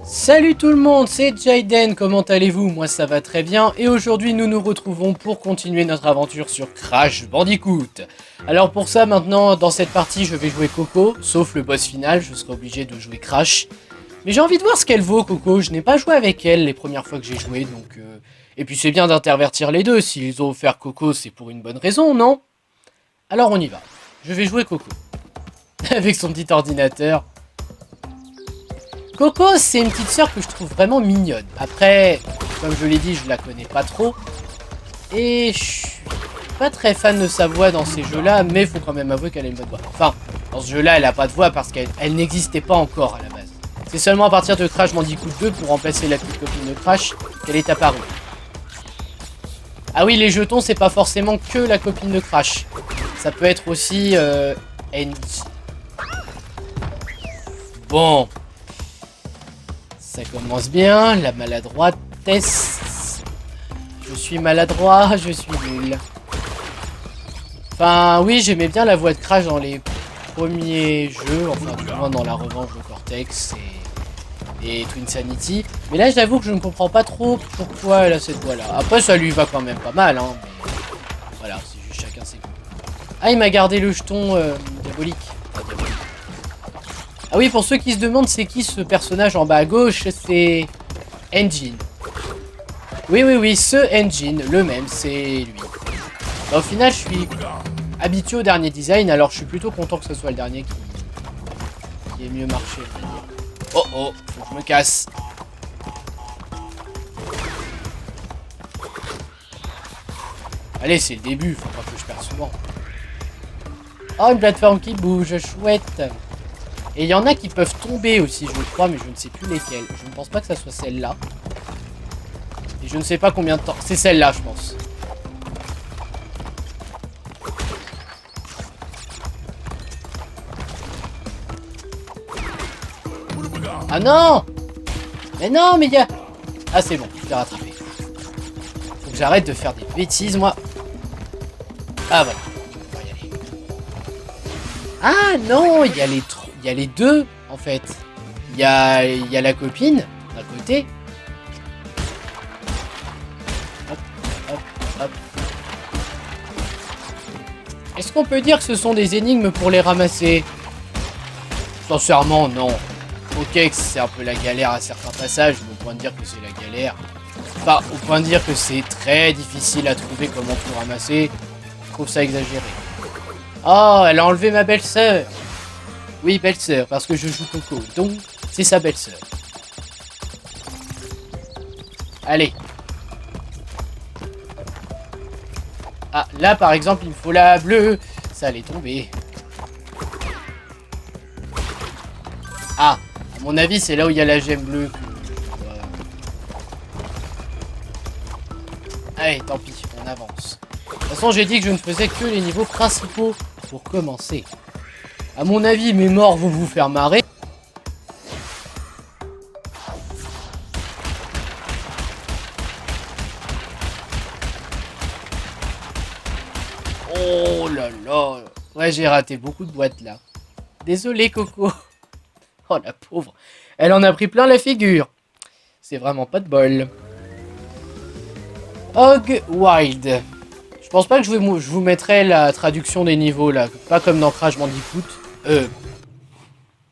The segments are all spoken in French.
Salut tout le monde, c'est Jaden, comment allez-vous? Moi ça va très bien et aujourd'hui nous nous retrouvons pour continuer notre aventure sur Crash Bandicoot. Alors pour ça maintenant dans cette partie je vais jouer Coco, sauf le boss final, je serai obligé de jouer Crash. Mais j'ai envie de voir ce qu'elle vaut Coco, je n'ai pas joué avec elle les premières fois que j'ai joué donc... Et puis c'est bien d'intervertir les deux, s'ils ont offert Coco c'est pour une bonne raison, non? Alors on y va, je vais jouer Coco. Avec son petit ordinateur. Coco, c'est une petite sœur que je trouve vraiment mignonne. Après, comme je l'ai dit, je la connais pas trop. Et je suis pas très fan de sa voix dans ces jeux-là, mais il faut quand même avouer qu'elle a une bonne voix. Enfin, dans ce jeu-là, elle a pas de voix parce qu'elle n'existait pas encore à la base. C'est seulement à partir de Crash Bandicoot 2, pour remplacer la petite copine de Crash, qu'elle est apparue. Ah oui, les jetons, c'est pas forcément que la copine de Crash. Ça peut être aussi... Andy. Bon... Ça commence bien, la maladroitesse. Je suis maladroit, je suis nul. Enfin, oui, j'aimais bien la voix de Crash dans les premiers jeux, enfin, du moins dans la revanche de Cortex et Twinsanity. Mais là, j'avoue que je ne comprends pas trop pourquoi elle a cette voix-là. Après, ça lui va quand même pas mal, hein. Mais voilà, c'est juste chacun ses goûts. Ah, il m'a gardé le jeton diabolique. Enfin, diabolique. Ah oui, pour ceux qui se demandent c'est qui ce personnage en bas à gauche, c'est Engine. Oui, ce Engine, le même, c'est lui. Bah, au final, je suis habitué au dernier design, alors je suis plutôt content que ce soit le dernier qui ait mieux marché. Oh, faut que je me casse. Allez, c'est le début, faut pas que je perde souvent. Oh, une plateforme qui bouge, chouette. Et il y en a qui peuvent tomber aussi, je crois, mais je ne sais plus lesquelles. Je ne pense pas que ça soit celle-là. Et je ne sais pas combien de temps... C'est celle-là, je pense. Ah non! Mais non, mais il y a... Ah, c'est bon, je l'ai rattrapé. Faut que j'arrête de faire des bêtises, moi. Ah, voilà. On va y aller. Ah non, il y a les... Il y a les deux, en fait. Il y a la copine, d'un côté. Hop. Est-ce qu'on peut dire que ce sont des énigmes pour les ramasser? Sincèrement, non. Ok, que c'est un peu la galère à certains passages, mais au point de dire que c'est la galère. Enfin, au point de dire que c'est très difficile à trouver comment tout ramasser. Je trouve ça exagéré. Oh, elle a enlevé ma belle-sœur. Oui, belle-sœur, parce que je joue Coco, donc c'est sa belle-sœur. Allez. Ah, là par exemple, il me faut la bleue. Ça allait tomber. Ah, à mon avis, c'est là où il y a la gemme bleue. Allez, tant pis, on avance. De toute façon, j'ai dit que je ne faisais que les niveaux principaux pour commencer. À mon avis, mes morts vont vous faire marrer. Oh là là. Ouais, j'ai raté beaucoup de boîtes là. Désolé, Coco. Oh la pauvre. Elle en a pris plein la figure. C'est vraiment pas de bol. Hog Wild. Je pense pas que je vous mettrai la traduction des niveaux là. Pas comme dans Crash Bandicoot.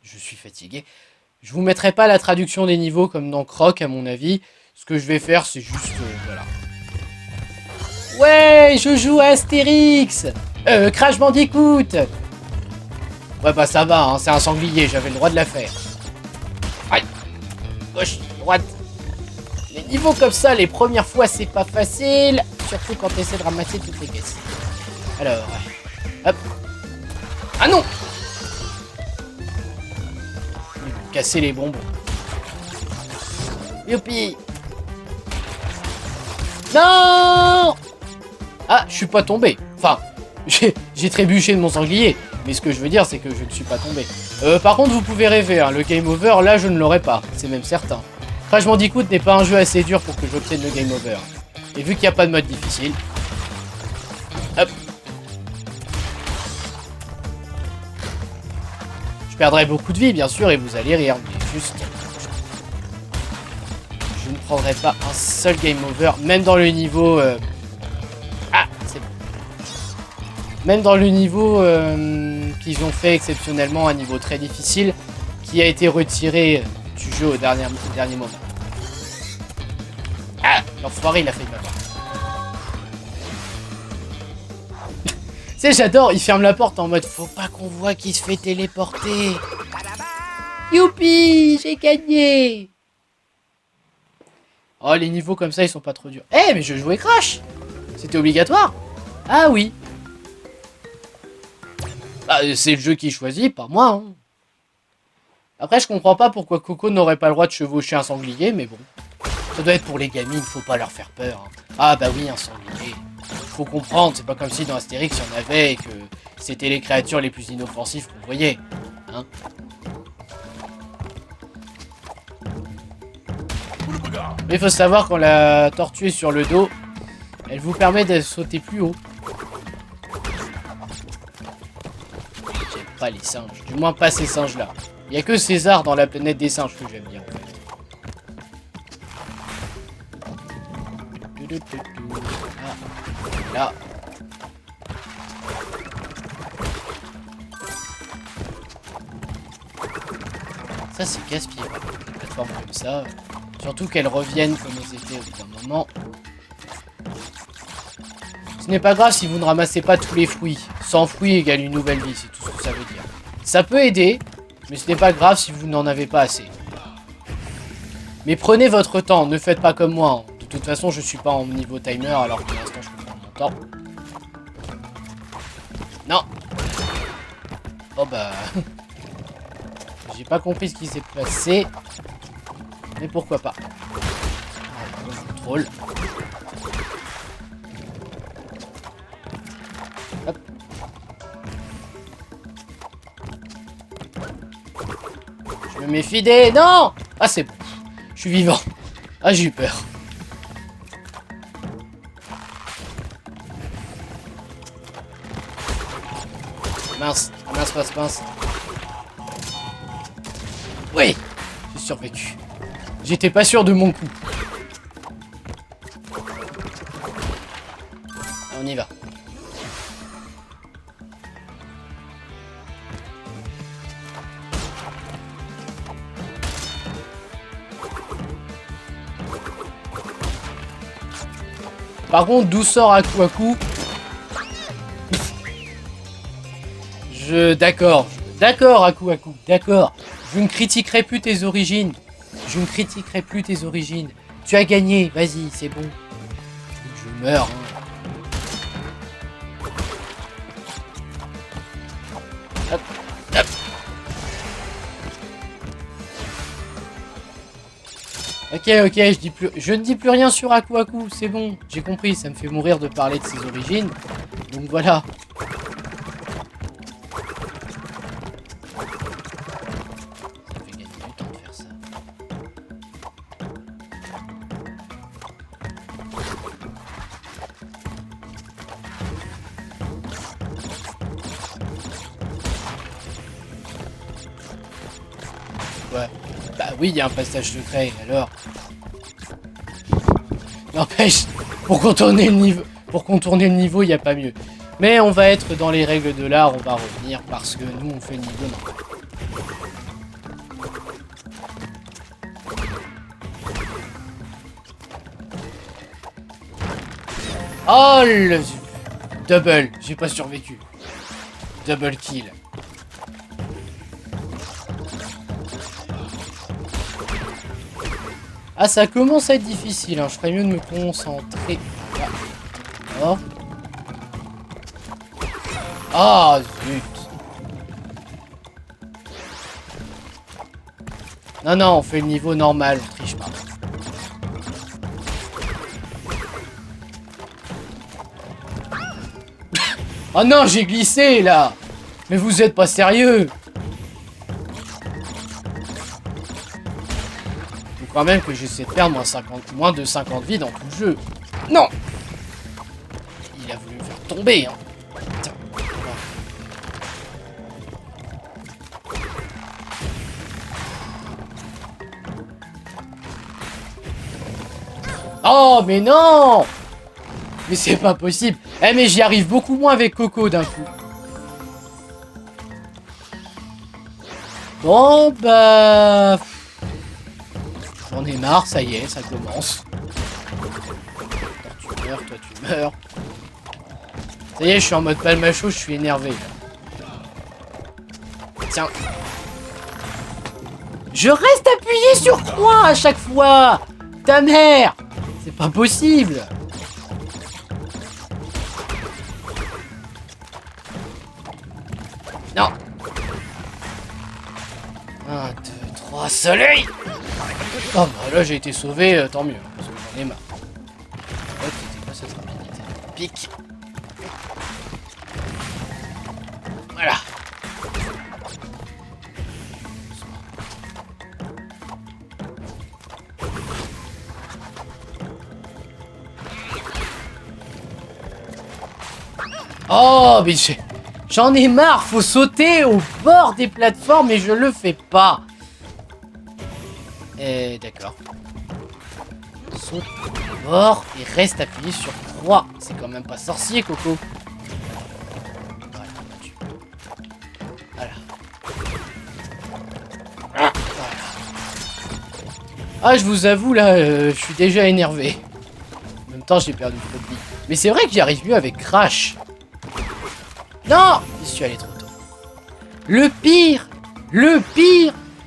Je suis fatigué. Je vous mettrai pas la traduction des niveaux comme dans Croc à mon avis. Ce que je vais faire c'est juste... voilà. Ouais, je joue à Astérix. Crash Bandicoot. Ouais bah ça va, hein, c'est un sanglier, j'avais le droit de la faire. Aïe. Gauche, droite. Les niveaux comme ça, les premières fois c'est pas facile. Surtout quand tu essaies de ramasser toutes les caisses. Alors... hop. Ah non! Casser les bonbons. Youpi! Non! Ah, je suis pas tombé. Enfin, j'ai trébuché de mon sanglier. Mais ce que je veux dire, c'est que je ne suis pas tombé. Par contre, vous pouvez rêver, hein, le game over, là, je ne l'aurai pas. C'est même certain. Crash Bandicoot n'est pas un jeu assez dur pour que j'obtienne le game over. Et vu qu'il n'y a pas de mode difficile... Hop. Je perdrai beaucoup de vie, bien sûr, et vous allez rire. Mais juste... je ne prendrai pas un seul game over, même dans le niveau... Ah, c'est bon. Même dans le niveau qu'ils ont fait exceptionnellement, un niveau très difficile, qui a été retiré du jeu au dernier moment. Ah, l'enfoiré, il a failli m'avoir. Tu sais, j'adore, il ferme la porte en mode faut pas qu'on voit qu'il se fait téléporter. Youpi, j'ai gagné. Oh, les niveaux comme ça, ils sont pas trop durs. Eh, mais je jouais Crash. C'était obligatoire. Ah oui. Bah, c'est le jeu qui choisit, pas moi. Hein. Après, je comprends pas pourquoi Coco n'aurait pas le droit de chevaucher un sanglier, mais bon. Ça doit être pour les gamines, faut pas leur faire peur. Hein. Ah bah oui, un sanglier. Faut comprendre, c'est pas comme si dans Astérix, il y en avait et que c'était les créatures les plus inoffensives qu'on voyait. Hein. Mais il faut savoir quand la tortue est sur le dos, elle vous permet de sauter plus haut. J'aime pas les singes, du moins pas ces singes-là. Il n'y a que César dans la planète des singes que j'aime bien en fait. Ah, là. Ça c'est casse-pied, des plateformes comme ça. Surtout qu'elles reviennent comme elles étaient au bout d'un moment. Ce n'est pas grave si vous ne ramassez pas tous les fruits. 100 fruits égale une nouvelle vie, c'est tout ce que ça veut dire. Ça peut aider, mais ce n'est pas grave si vous n'en avez pas assez. Mais prenez votre temps, ne faites pas comme moi. De toute façon, je suis pas en niveau timer, alors pour l'instant, je peux prendre mon temps. Non. Oh bah... J'ai pas compris ce qui s'est passé. Mais pourquoi pas. On contrôle. Hop. Je me méfie des... Non. Ah c'est bon. Je suis vivant. Ah j'ai eu peur. Mince. Mince, mince, mince. Oui. J'ai survécu. J'étais pas sûr de mon coup. On y va. Par contre, d'où sort Aku Aku? D'accord. D'accord, Aku Aku. D'accord. Je ne critiquerai plus tes origines. Je ne critiquerai plus tes origines. Tu as gagné. Vas-y, c'est bon. Je meurs. Hein. Hop, hop. Ok, je ne dis plus rien sur Aku Aku, c'est bon, j'ai compris, ça me fait mourir de parler de ses origines, donc voilà. Ça fait gagner du temps de faire ça. Ouais. Bah oui, il y a un passage secret, alors. N'empêche, pour contourner le niveau, il n'y a pas mieux. Mais on va être dans les règles de l'art, on va revenir parce que nous, on fait le niveau normal. Oh le... Double, j'ai pas survécu. Double kill. Ah, ça commence à être difficile, hein. Je ferais mieux de me concentrer. Voilà. Oh. Ah, zut. Non, non, on fait le niveau normal, on triche pas. Oh non, j'ai glissé, là. Mais vous êtes pas sérieux. Quand même que j'essaie de perdre moins de 50 vies dans tout le jeu. Non. Il a voulu me faire tomber, hein. Tiens. Oh, mais non! Mais c'est pas possible. Eh, mais j'y arrive beaucoup moins avec Coco d'un coup. Bon, bah... J'en ai marre, ça y est, ça commence. Toi, tu meurs, toi, tu meurs. Ça y est, je suis en mode palmacho, je suis énervé. Tiens. Je reste appuyé sur croix à chaque fois. Ta mère. C'est pas possible. Non. 1, 2, 3, soleil. Oh bah là j'ai été sauvé, tant mieux, parce que j'en ai marre. Ouais, c'était pas cette rapidité. Pique. Voilà. Oh, mais j'en ai marre, faut sauter au bord des plateformes et je le fais pas. D'accord. Saute au bord et reste appuyé sur croix. C'est quand même pas sorcier, Coco. Voilà, tu... voilà. Voilà. Ah, je vous avoue, là, je suis déjà énervé. En même temps, j'ai perdu trop de vie. Mais c'est vrai que j'y arrive mieux avec Crash. Non! J'y suis allé trop tôt. Le pire,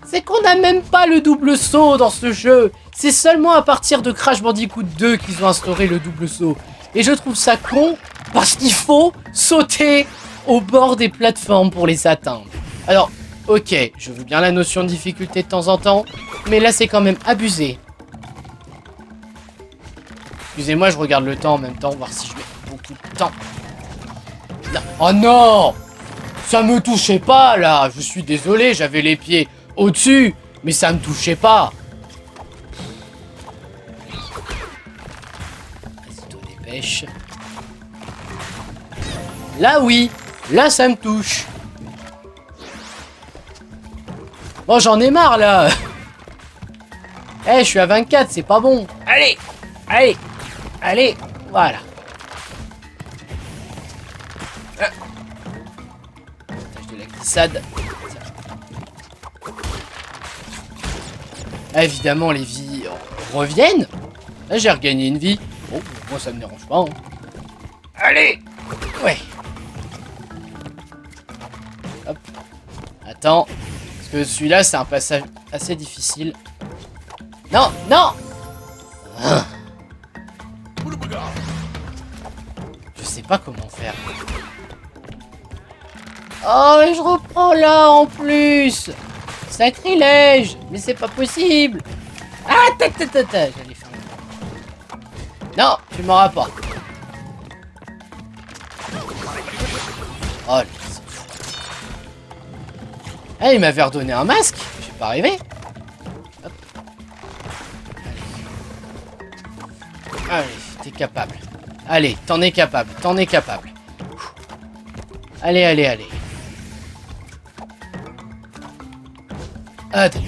c'est qu'on n'a même pas le double saut dans ce jeu. C'est seulement à partir de Crash Bandicoot 2 qu'ils ont instauré le double saut. Et je trouve ça con parce qu'il faut sauter au bord des plateformes pour les atteindre. Alors, ok, je veux bien la notion de difficulté de temps en temps, mais là c'est quand même abusé. Excusez-moi, je regarde le temps en même temps, voir si je mets beaucoup de temps. Non. Oh non! Ça me touchait pas là! Je suis désolé, j'avais les pieds au-dessus, mais ça me touchait pas! Vas-y, toi, dépêche. Là, oui! Là, ça me touche! Bon, j'en ai marre là! Eh, je suis à 24, c'est pas bon! Allez! Allez! Allez! Voilà! De la glissade. Ah, évidemment, les vies reviennent. Là, j'ai regagné une vie. Bon, moi, ça me dérange pas. Hein. Allez! Ouais. Hop. Attends. Parce que celui-là, c'est un passage assez difficile. Non! Non! Ah. Je sais pas comment faire. Oh, mais je reprends là en plus. Sacrilège. Mais c'est pas possible. Ah, j'allais faire... Non, tu m'auras pas. Oh, ah, il m'avait redonné un masque. J'ai pas arrivé. Hop. Allez. Allez, t'es capable. Allez, t'en es capable. T'en es capable. Allez, allez, allez. Attends.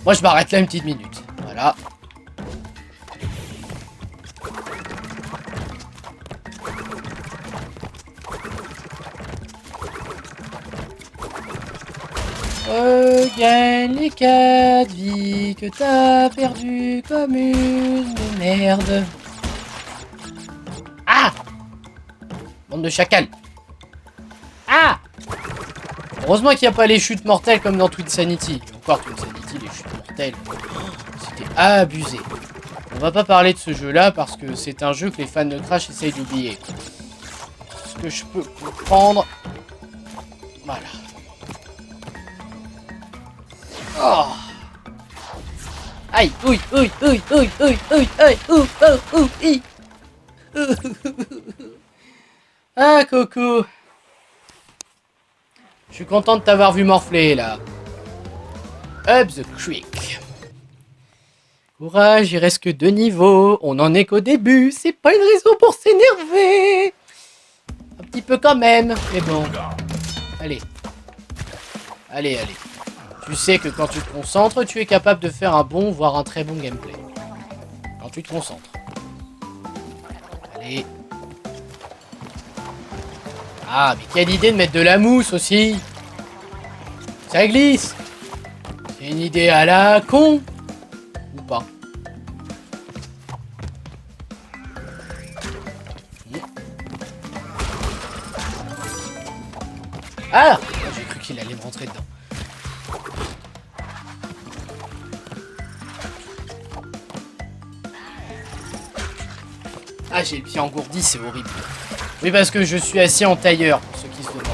Moi, je m'arrête là une petite minute. Voilà. Regagne les 4 vies que t'as perdu comme une merde. Ah! Bande de chacals. Ah! Heureusement qu'il n'y a pas les chutes mortelles comme dans Twinsanity. Encore Twinsanity, les chutes mortelles. C'était abusé. On va pas parler de ce jeu-là parce que c'est un jeu que les fans de Crash essayent d'oublier. Ce que je peux comprendre. Voilà. Oh. Aïe, ouille, ouille, ouille, ouille, ouille, ouille, ouille, ouille, ouille, ouille. Ah, Coco. Je suis content de t'avoir vu morfler, là. Up the creek. Courage, il reste que 2 niveaux. On en est qu'au début. C'est pas une raison pour s'énerver. Un petit peu quand même. Mais bon. Allez. Allez, allez. Tu sais que quand tu te concentres, tu es capable de faire un bon, voire un très bon gameplay. Quand tu te concentres. Allez. Ah, mais quelle idée de mettre de la mousse aussi. Ça glisse. C'est une idée à la con. Ou pas. Ah, j'ai cru qu'il allait me rentrer dedans. Ah, j'ai le pied engourdi, c'est horrible. Oui, parce que je suis assis en tailleur, pour ceux qui se demandent.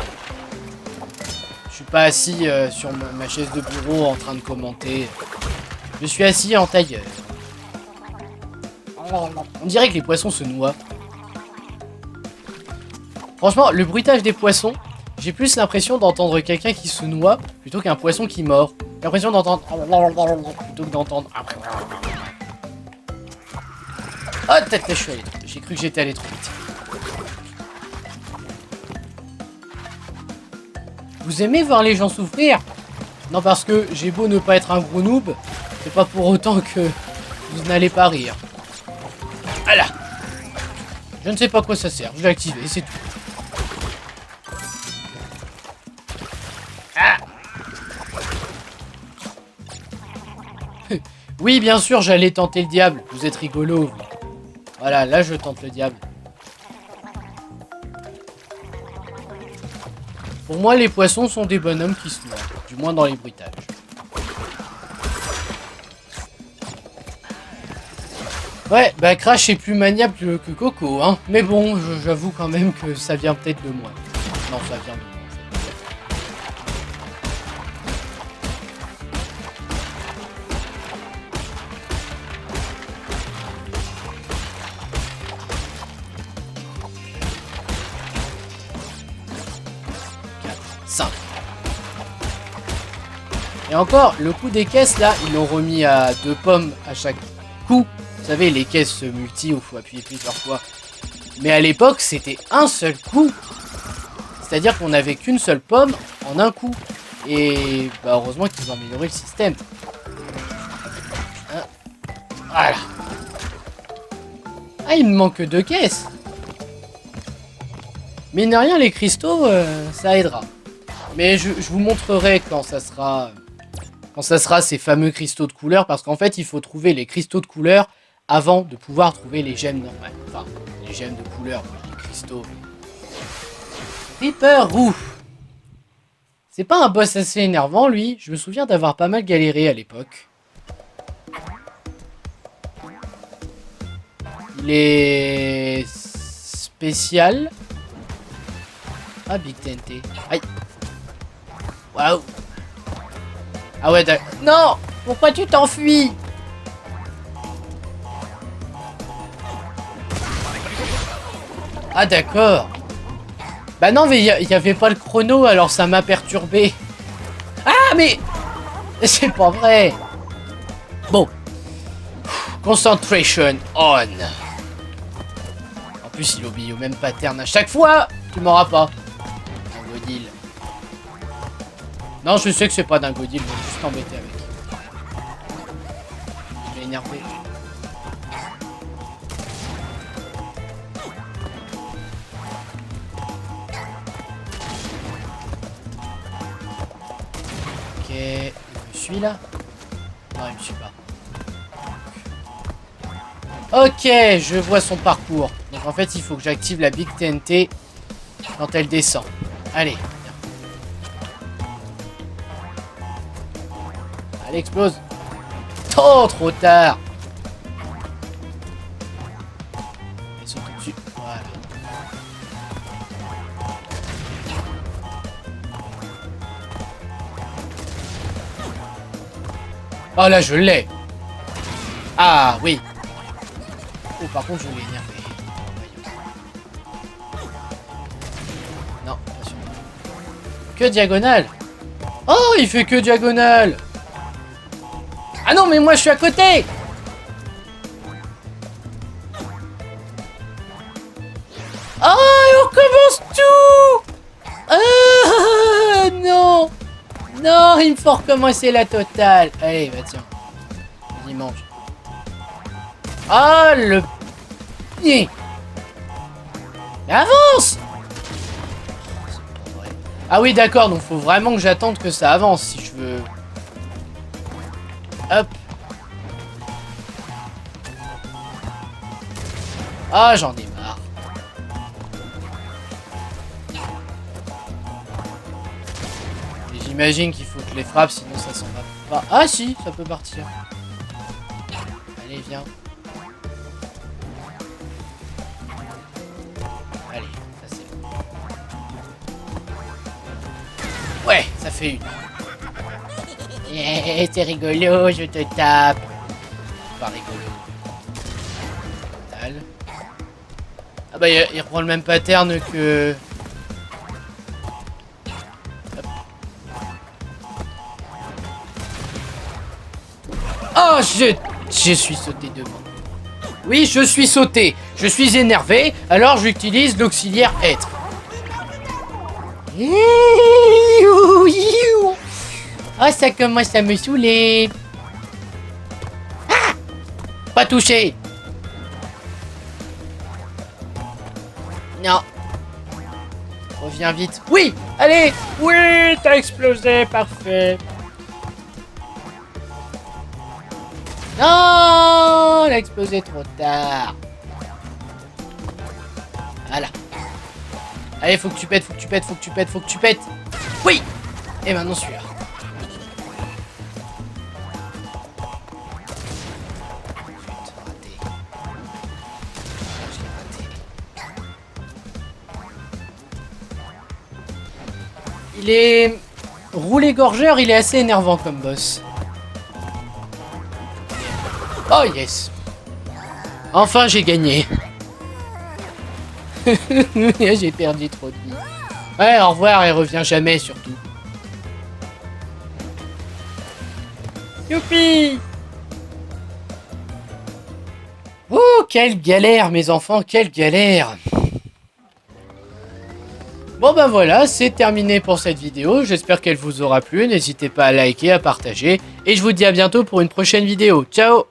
Je suis pas assis sur ma chaise de bureau en train de commenter. Je suis assis en tailleur. On dirait que les poissons se noient. Franchement, le bruitage des poissons, j'ai plus l'impression d'entendre quelqu'un qui se noie plutôt qu'un poisson qui mord. J'ai l'impression d'entendre plutôt que d'entendre. Oh, peut-être que je suis allé trop. J'ai cru que j'étais allé trop vite. Vous aimez voir les gens souffrir? Non, parce que j'ai beau ne pas être un gros noob, c'est pas pour autant que vous n'allez pas rire. Voilà. Je ne sais pas quoi ça sert. Je l'ai activé, c'est tout. Ah. Oui, bien sûr, j'allais tenter le diable. Vous êtes rigolo, vous. Voilà, là, je tente le diable. Pour moi, les poissons sont des bonhommes qui se noient. Du moins dans les bruitages. Ouais, bah Crash est plus maniable que Coco, hein. Mais bon, j'avoue quand même que ça vient peut-être de moi. Non, ça vient de moi. Et encore, le coup des caisses, là, ils l'ont remis à 2 pommes à chaque coup. Vous savez, les caisses multi où il faut appuyer plusieurs fois. Mais à l'époque, c'était un seul coup. C'est-à-dire qu'on n'avait qu'une seule pomme en un coup. Et bah, heureusement qu'ils ont amélioré le système. Hein, voilà. Ah, il me manque 2 caisses. Mine de rien, les cristaux, ça aidera. Mais je vous montrerai quand ça sera... Quand ça sera ces fameux cristaux de couleur, parce qu'en fait, il faut trouver les cristaux de couleur avant de pouvoir trouver les gemmes normales. Enfin, les gemmes de couleur, les cristaux. Reaper Roux. C'est pas un boss assez énervant, lui. Je me souviens d'avoir pas mal galéré à l'époque. Il est... spécial. Ah, Big TNT. Aïe. Waouh. Ah ouais, d'accord. Non! Pourquoi tu t'enfuis? Ah d'accord. Bah non, mais il y avait pas le chrono, alors ça m'a perturbé. Ah mais... C'est pas vrai. Bon. Concentration on. En plus, il obéit au même pattern à chaque fois. Tu m'auras pas. Un godil. Non, je sais que c'est pas d'un godil, je vais juste t'embêter avec. Je l'ai énervé. Ok, il me suit là? Non, il me suit pas. Ok, je vois son parcours. Donc en fait, il faut que j'active la Big TNT quand elle descend. Allez. Elle explose. Oh, trop tard. Ils sont tout dessus. Voilà. Oh là, je l'ai. Ah oui. Oh, par contre, je l'ai énervé. Non, pas sûr. Que diagonale. Oh, il fait que diagonale. Ah non, mais moi je suis à côté. Oh, on recommence tout. Ah non. Non, il me faut recommencer la totale. Allez, bah tiens. Vas-y, mange. Ah, le... Mais avance! C'est pas vrai. Ah oui, d'accord, donc faut vraiment que j'attende que ça avance si je veux... Hop. Ah, j'en ai marre. Et j'imagine qu'il faut que je les frappe, sinon ça s'en va pas. Ah si, ça peut partir. Allez, viens. Allez, ça c'est bon. Ouais, ça fait une. Yeah, c'est rigolo, je te tape. Pas rigolo. Ah bah il reprend le même pattern que... Hop. Oh, je suis sauté devant. Oui, je suis sauté. Je suis énervé, alors j'utilise l'auxiliaire être. Oh, ça commence à me saouler. Ah, pas touché. Non. Reviens vite. Oui, allez. Oui, t'as explosé, parfait. Non, elle a explosé trop tard. Voilà. Allez, faut que tu pètes, faut que tu pètes, faut que tu pètes, faut que tu pètes. Oui. Et maintenant celui-là. Il est... Roulé gorgeur, il est assez énervant comme boss. Oh yes. Enfin j'ai gagné. J'ai perdu trop de vie. Ouais, au revoir et reviens jamais surtout. Youpi. Oh, quelle galère mes enfants, quelle galère. Bon ben voilà, c'est terminé pour cette vidéo, j'espère qu'elle vous aura plu, n'hésitez pas à liker, à partager, et je vous dis à bientôt pour une prochaine vidéo, ciao!